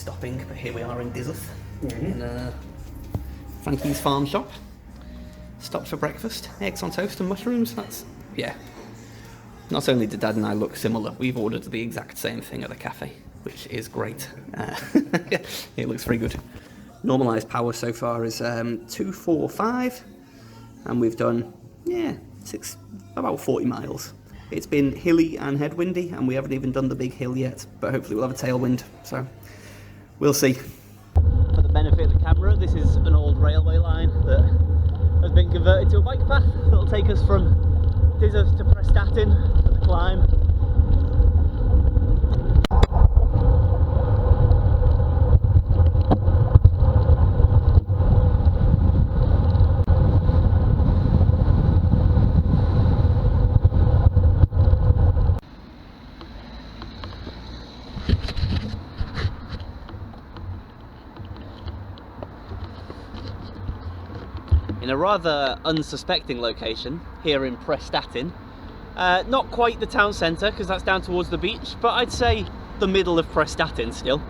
stopping, but here we are in Dizzuth, in Frankie's farm shop. Stopped for breakfast, eggs on toast and mushrooms. That's, yeah. Not only did Dad and I look similar, we've ordered the exact same thing at the cafe, which is great. It looks very good. Normalised power so far is 245, and we've done, about 40 miles. It's been hilly and headwindy, and we haven't even done the big hill yet, but hopefully we'll have a tailwind, so we'll see. For the benefit of the camera, this is an old railway line that has been converted to a bike path that'll take us from Dizzuth to Prestatyn for the climb. In a rather unsuspecting location here in Prestatyn, not quite the town centre because that's down towards the beach, but I'd say the middle of Prestatyn still,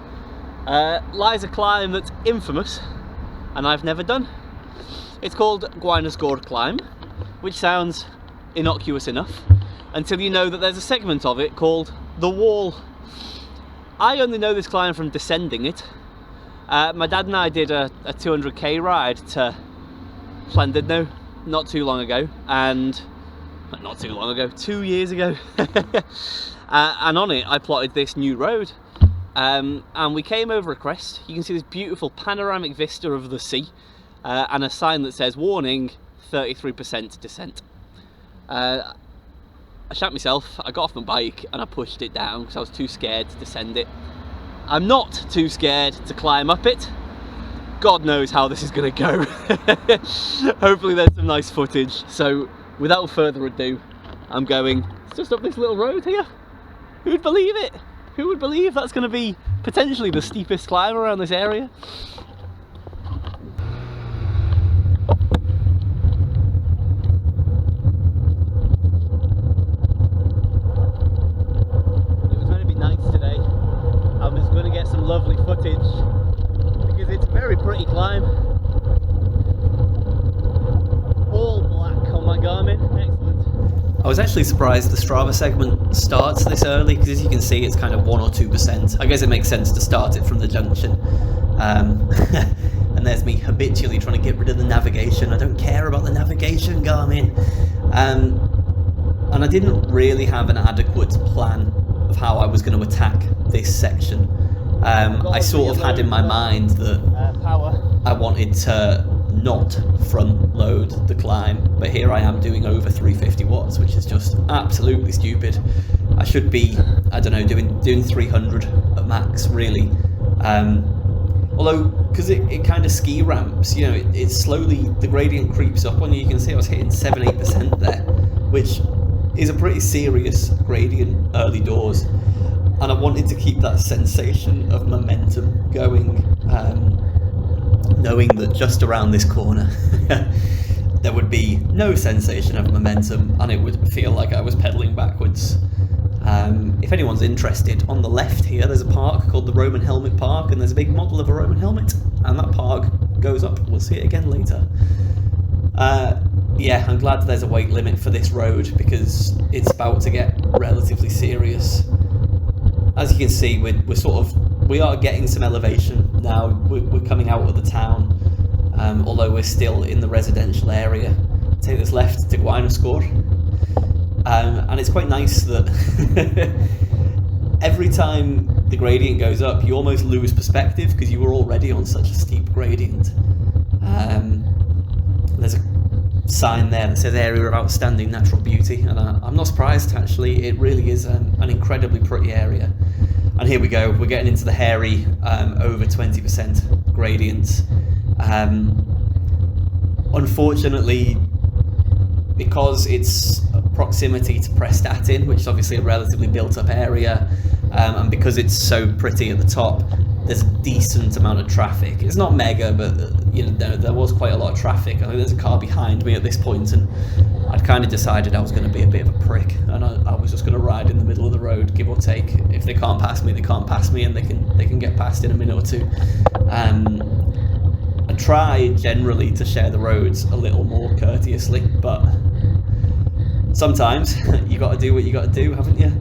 lies a climb that's infamous and I've never done. It's called Gwaenysgor Climb, which sounds innocuous enough until you know that there's a segment of it called the Wall. I only know this climb from descending it. My dad and I did a 200k ride to Llandudno not too long ago, and not too long ago, 2 years ago, and on it I plotted this new road, and we came over a crest. You can see this beautiful panoramic vista of the sea, and a sign that says warning 33% descent. I shat myself, I got off my bike and I pushed it down because I was too scared to descend it. I'm not too scared to climb up it. God knows how this is going to go. Hopefully there's some nice footage. So without further ado, I'm going just up this little road here. Who'd believe it? Who would believe that's going to be potentially the steepest climb around this area? It was going to be nice today. I was going to get some lovely footage, it's a very pretty climb. All black on my Garmin, excellent. I was actually surprised the Strava segment starts this early, because as you can see it's kind of 1 or 2%. I guess it makes sense to start it from the junction. And there's me habitually trying to get rid of the navigation. I don't care about the navigation, Garmin. And I didn't really have an adequate plan of how I was going to attack this section. I sort of had in my mind that I wanted to not front load the climb, but here I am doing over 350 watts, which is just absolutely stupid. I should be, I don't know, doing 300 at max, really. Although, because it kind of ski ramps, you know, it slowly, the gradient creeps up on you. You can see I was hitting 7-8% there, which is a pretty serious gradient early doors. And I wanted to keep that sensation of momentum going, knowing that just around this corner there would be no sensation of momentum and it would feel like I was pedalling backwards. If anyone's interested, on the left here there's a park called the Roman Helmet Park, and there's a big model of a Roman helmet, and that park goes up. We'll see it again later. Yeah, I'm glad there's a weight limit for this road because it's about to get relatively serious. As you can see, we are getting some elevation now. We're coming out of the town, although we're still in the residential area. Take this left to Gwaenysgor, and it's quite nice that every time the gradient goes up, you almost lose perspective because you were already on such a steep gradient. There's a sign there that says area of outstanding natural beauty, and I'm not surprised actually. It really is an incredibly pretty area. And here we go, we're getting into the hairy over 20% gradients. Unfortunately, because it's proximity to Prestatyn, which is obviously a relatively built up area, and because it's so pretty at the top, there's a decent amount of traffic. It's not mega, but you know, there was quite a lot of traffic. I think there's a car behind me at this point, and I'd kind of decided I was going to be a bit of a prick, and I was just going to ride in the middle of the road, give or take. If they can't pass me, they can't pass me, and they can get past in a minute or two. I try generally to share the roads a little more courteously, but sometimes you got to do what you got to do, haven't you?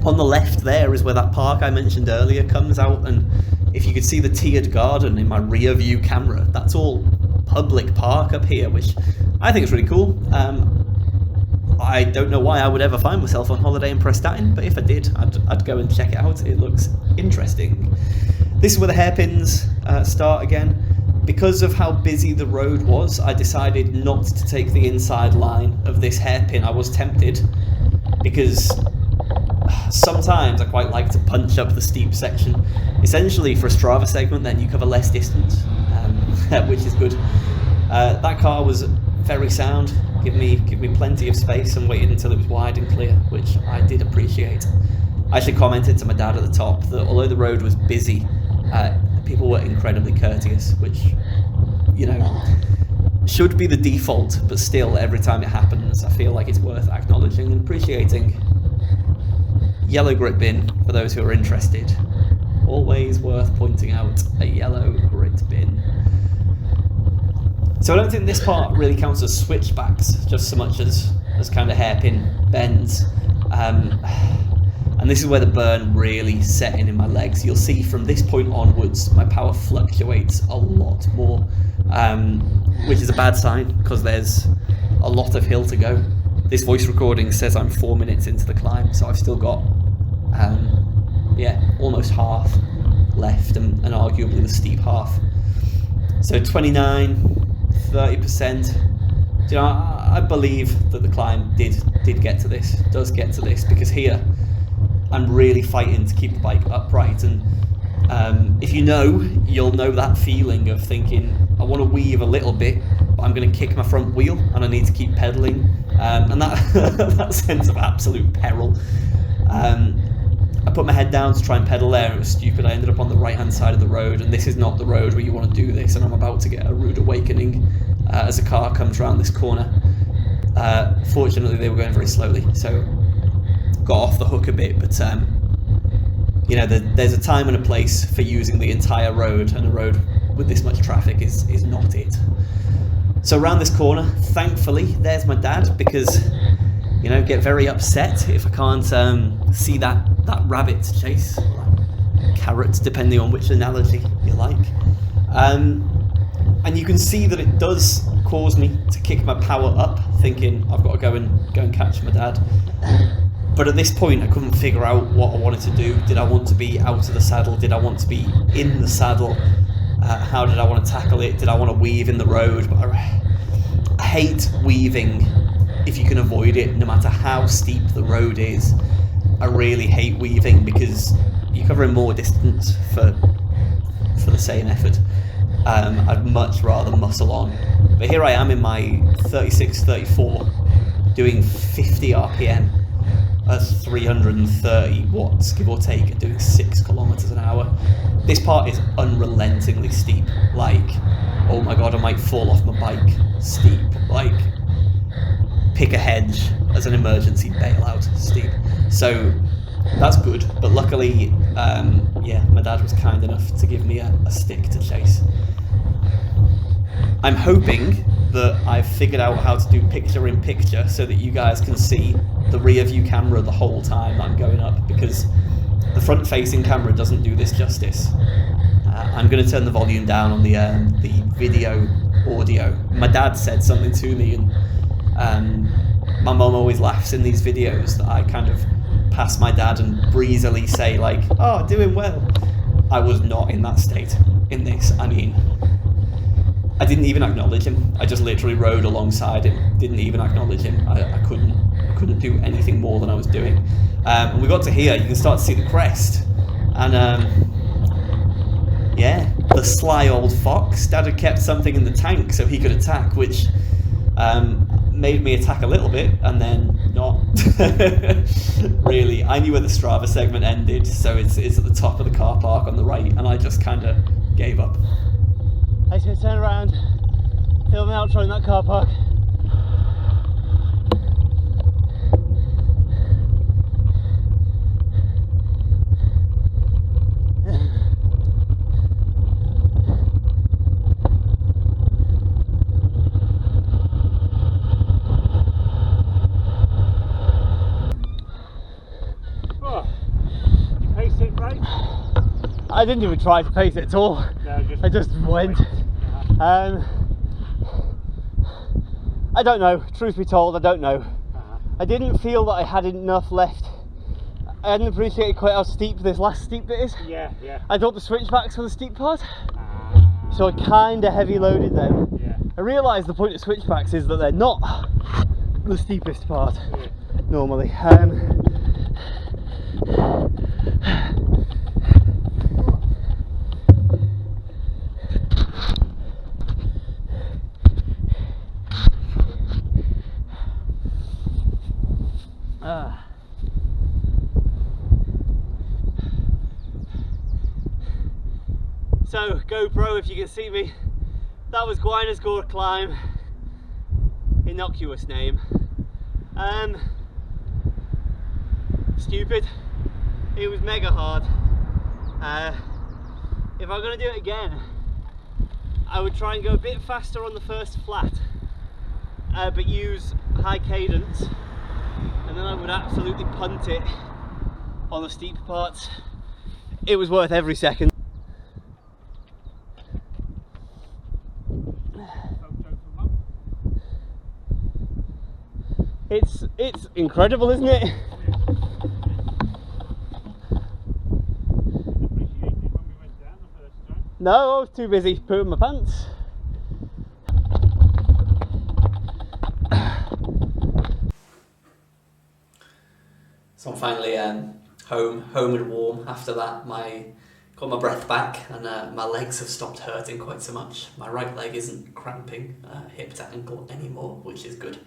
On the left there is where that park I mentioned earlier comes out, and if you could see the tiered garden in my rear view camera, that's all public park up here, which I think is really cool. I don't know why I would ever find myself on holiday in Prestatyn, but if I did, I'd go and check it out. It looks interesting. This is where the hairpins start again. Because of how busy the road was, I decided not to take the inside line of this hairpin. I was tempted, because sometimes I quite like to punch up the steep section. Essentially, for a Strava segment, then you cover less distance, which is good. That car was very sound, give me plenty of space, and waited until it was wide and clear, which I did appreciate. I actually commented to my dad at the top that although the road was busy, people were incredibly courteous, which, you know, should be the default, but still, every time it happens, I feel like it's worth acknowledging and appreciating. Yellow grit bin, for those who are interested. Always worth pointing out, a yellow grit bin. So I don't think this part really counts as switchbacks, just so much as kind of hairpin bends. And this is where the burn really set in my legs. You'll see from this point onwards, my power fluctuates a lot more, which is a bad sign, because there's a lot of hill to go. This voice recording says I'm 4 minutes into the climb, so I've still got, almost half left, and arguably the steep half. So 29, 30%. You know, I believe that the climb did get to this, does get to this, because here I'm really fighting to keep the bike upright, and if you know, you'll know that feeling of thinking, I want to weave a little bit, but I'm going to kick my front wheel, and I need to keep pedaling, and that that sense of absolute peril. I put my head down to try and pedal there, and it was stupid. I ended up on the right hand side of the road, and this is not the road where you want to do this, and I'm about to get a rude awakening as a car comes around this corner. Fortunately, they were going very slowly, so got off the hook a bit, but you know, there's a time and a place for using the entire road, and a road with this much traffic is not it. So around this corner, thankfully, there's my dad, because, you know, get very upset if I can't see that rabbit to chase, carrot, depending on which analogy you like. And you can see that it does cause me to kick my power up, thinking I've got to go and catch my dad. But at this point, I couldn't figure out what I wanted to do. Did I want to be out of the saddle? Did I want to be in the saddle? How did I want to tackle it? Did I want to weave in the road? But I hate weaving if you can avoid it, no matter how steep the road is. I really hate weaving, because you're covering more distance for the same effort. I'd much rather muscle on. But here I am in my 36, 34, doing 50 RPM. That's 330 watts, give or take, at doing 6 kilometers an hour. This part is unrelentingly steep, like, oh my god, I might fall off my bike steep, like, pick a hedge as an emergency bailout steep. So that's good, but luckily, my dad was kind enough to give me a stick to chase. I'm hoping that I've figured out how to do picture-in-picture so that you guys can see the rear view camera the whole time that I'm going up, because the front-facing camera doesn't do this justice. I'm going to turn the volume down on the video audio. My dad said something to me, and my mum always laughs in these videos that I kind of pass my dad and breezily say, like, oh, doing well. I was not in that state in this. I mean, I didn't even acknowledge him. I just literally rode alongside him, didn't even acknowledge him. I couldn't do anything more than I was doing. When we got to here, you can start to see the crest, and the sly old fox. Dad had kept something in the tank so he could attack, which made me attack a little bit and then not. Really, I knew where the Strava segment ended, so it's at the top of the car park on the right, and I just kind of gave up. I just turn around, film an outro in that car park. I didn't even try to pace it at all. No, I just went. I don't know, truth be told, I don't know. I didn't feel that I had enough left. I hadn't appreciated quite how steep this last steep bit is. Yeah. I thought the switchbacks were the steep part. So I kind of heavy loaded them. Yeah. I realised the point of switchbacks is that they're not the steepest part normally. So GoPro, if you can see me, that was Gwaenysgor climb. Innocuous name. Stupid. It was mega hard. If I'm gonna do it again, I would try and go a bit faster on the first flat, but use high cadence, and then I would absolutely punt it on the steep parts. It was worth every second. It's incredible, isn't it? No, I was too busy pooing my pants. So I'm finally home and warm after that. Got my breath back, and my legs have stopped hurting quite so much. My right leg isn't cramping hip to ankle anymore, which is good.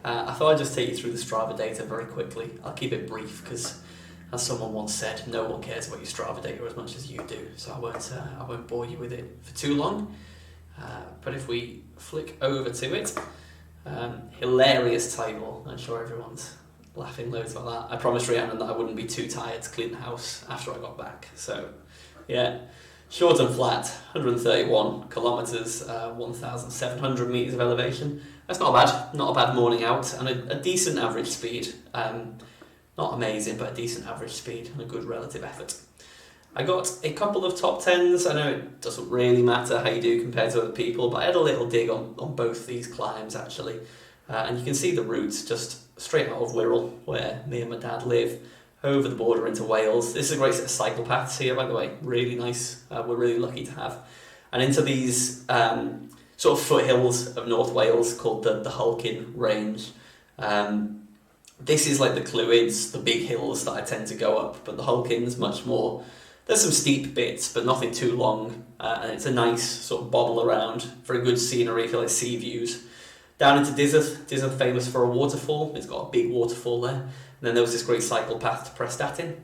I thought I'd just take you through the Strava data very quickly. I'll keep it brief because, as someone once said, no one cares about your Strava data as much as you do. So I won't bore you with it for too long. But if we flick over to it, hilarious title. I'm sure everyone's laughing loads about that. I promised Rhiannon that I wouldn't be too tired to clean the house after I got back. So yeah, short and flat, 131 kilometres, 1,700 metres of elevation. That's not a bad morning out, and a decent average speed. Not amazing, but a decent average speed and a good relative effort. I got a couple of top 10s. I know it doesn't really matter how you do compared to other people, but I had a little dig on both these climbs actually. And you can see the routes just straight out of Wirral, where me and my dad live, over the border into Wales. This is a great set of cycle paths here, by the way, really nice. We're really lucky to have. And into these sort of foothills of North Wales called the Hulkin Range. This is like the Clwyds, the big hills that I tend to go up, but the Hulkin's much more. There's some steep bits, but nothing too long, and it's a nice sort of bobble around, very good scenery, for like sea views. Down into Dyserth famous for a waterfall. It's got a big waterfall there. And then there was this great cycle path to Prestatyn.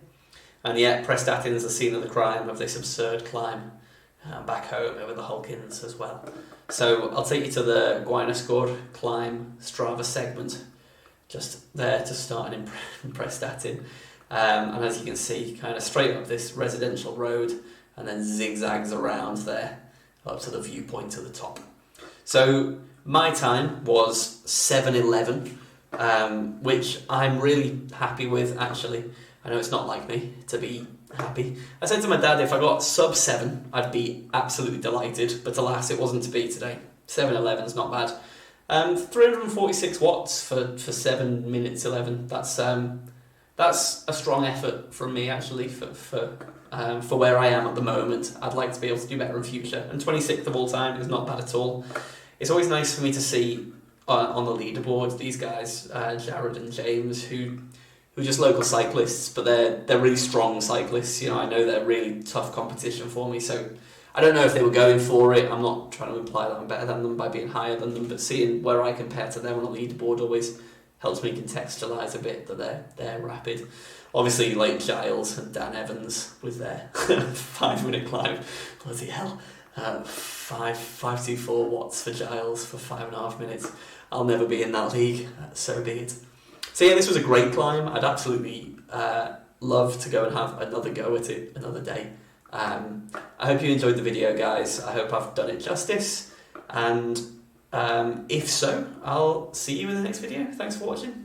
And yet Prestatyn is the scene of the crime of this absurd climb back home over the Hulkins as well. So I'll take you to the Gwaenysgor climb Strava segment, just there to start in Prestatyn. And as you can see, kind of straight up this residential road and then zigzags around there up to the viewpoint to the top. So my time was 7:11, which I'm really happy with actually. I know it's not like me to be happy. I said to my dad if I got sub 7 I'd be absolutely delighted, but alas it wasn't to be today. 7:11's not bad. 346 watts for 7 minutes 11. That's a strong effort from me actually for where I am at the moment. I'd like to be able to do better in future, and 26th of all time is not bad at all. It's always nice for me to see on the leaderboard these guys, Jared and James, who are just local cyclists, but they're really strong cyclists. You know, I know they're really tough competition for me, so I don't know if they were going for it. I'm not trying to imply that I'm better than them by being higher than them, but seeing where I compare to them on the leaderboard always helps me contextualise a bit that they're rapid. Obviously, like Giles and Dan Evans with their 5-minute climb, bloody hell, 5:24 watts for Giles for 5.5 minutes. I'll never be in that league, so be it. So yeah, this was a great climb. I'd absolutely love to go and have another go at it another day. I hope you enjoyed the video, guys. I hope I've done it justice, and if so, I'll see you in the next video. Thanks for watching.